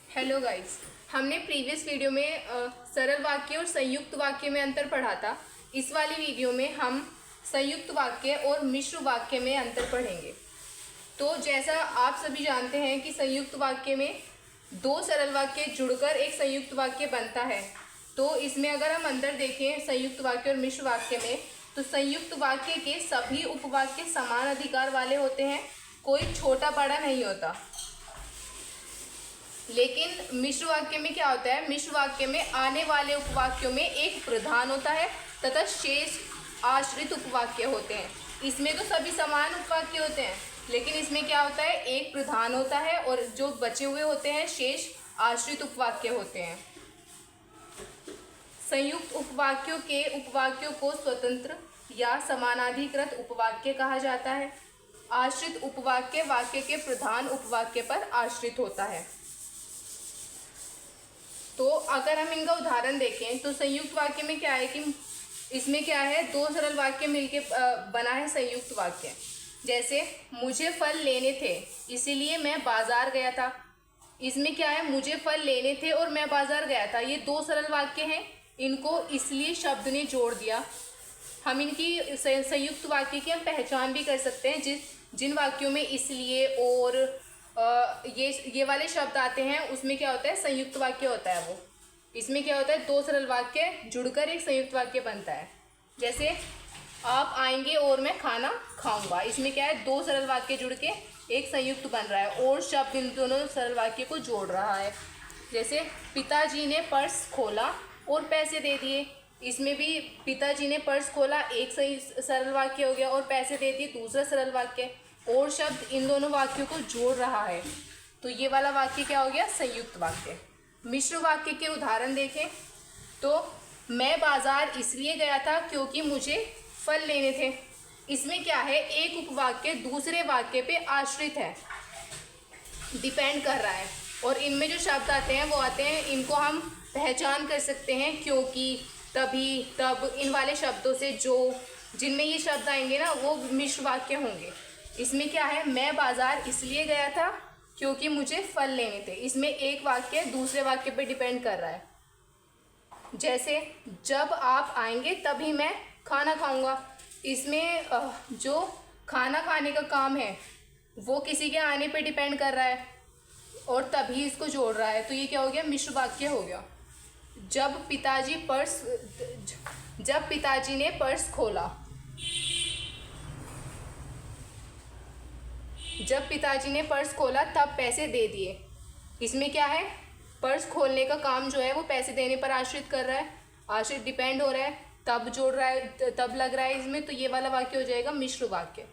Hello guys, हमने previous video में सरल वाक्य और संयुक्त वाक्य में अंतर पढ़ा था। इस वाली वीडियो में हम संयुक्त वाक्य और मिश्र वाक्य में अंतर पढ़ेंगे। तो जैसा आप सभी जानते हैं कि संयुक्त वाक्य में दो सरल वाक्य जुड़कर एक संयुक्त वाक्य बनता है। तो इसमें अगर हम अंतर देखें संयुक्त वाक्य और मिश्र वाक्य में, तो संयुक्त वाक्य के सभी उपवाक्य समान अधिकार वाले होते हैं, कोई छोटा बड़ा नहीं होता। लेकिन मिश्र वाक्य में क्या होता है, मिश्र वाक्य में आने वाले उपवाक्यों में एक प्रधान होता है तथा शेष आश्रित उपवाक्य होते हैं। इसमें तो सभी समान उपवाक्य होते हैं, लेकिन इसमें क्या होता है, एक प्रधान होता है और जो बचे हुए होते हैं शेष आश्रित उपवाक्य होते हैं। संयुक्त उपवाक्यों के उपवाक्यों को स्वतंत्र या समानाधिकृत उपवाक्य कहा जाता है। आश्रित उपवाक्य वाक्य के प्रधान उपवाक्य पर आश्रित होता है। तो अगर हम इनका उदाहरण देखें तो संयुक्त वाक्य में क्या है कि इसमें क्या है, दो सरल वाक्य मिलके बना है संयुक्त वाक्य। जैसे मुझे फल लेने थे इसीलिए मैं बाजार गया था। इसमें क्या है, मुझे फल लेने थे और मैं बाजार गया था, ये दो सरल वाक्य हैं। इनको इसलिए शब्द ने जोड़ दिया। हम इनकी संयुक्त वाक्य की हम पहचान भी कर सकते हैं। जिन वाक्यों में इसलिए और ये वाले शब्द आते हैं उसमें क्या होता है, संयुक्त वाक्य होता है वो। इसमें क्या होता है, दो सरल वाक्य जुड़कर एक संयुक्त वाक्य बनता है। जैसे आप आएंगे और मैं खाना खाऊंगा, इसमें क्या है, दो सरल वाक्य जुड़ के एक संयुक्त बन रहा है और शब्द इन दोनों सरल वाक्य को जोड़ रहा है। जैसे पिताजी ने पर्स खोला और पैसे दे दिए, इसमें भी पिताजी ने पर्स खोला एक सही सरल वाक्य हो गया और पैसे दे दिए दूसरा सरल वाक्य, और शब्द इन दोनों वाक्यों को जोड़ रहा है। तो ये वाला वाक्य क्या हो गया, संयुक्त वाक्य। मिश्र वाक्य के उदाहरण देखें तो मैं बाजार इसलिए गया था क्योंकि मुझे फल लेने थे। इसमें क्या है, एक उपवाक्य दूसरे वाक्य पे आश्रित है, डिपेंड कर रहा है, और इनमें जो शब्द आते हैं वो आते हैं, इनको हम पहचान कर सकते हैं क्योंकि, तभी, तब, इन वाले शब्दों से जो जिनमें ये शब्द आएंगे ना वो मिश्र वाक्य होंगे। इसमें क्या है, मैं बाजार इसलिए गया था क्योंकि मुझे फल लेने थे। इसमें एक वाक्य दूसरे वाक्य पे डिपेंड कर रहा है। जैसे जब आप आएंगे तभी मैं खाना खाऊंगा, इसमें जो खाना खाने का काम है वो किसी के आने पे डिपेंड कर रहा है और तभी इसको जोड़ रहा है। तो ये क्या हो गया, मिश्र वाक्य हो गया। जब पिताजी ने पर्स खोला, जब पिताजी ने पर्स खोला तब पैसे दे दिए। इसमें क्या है, पर्स खोलने का काम जो है वो पैसे देने पर आश्रित कर रहा है, आश्रित डिपेंड हो रहा है, तब जोड़ रहा है, तब लग रहा है इसमें। तो ये वाला वाक्य हो जाएगा मिश्र वाक्य।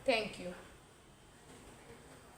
Thank you.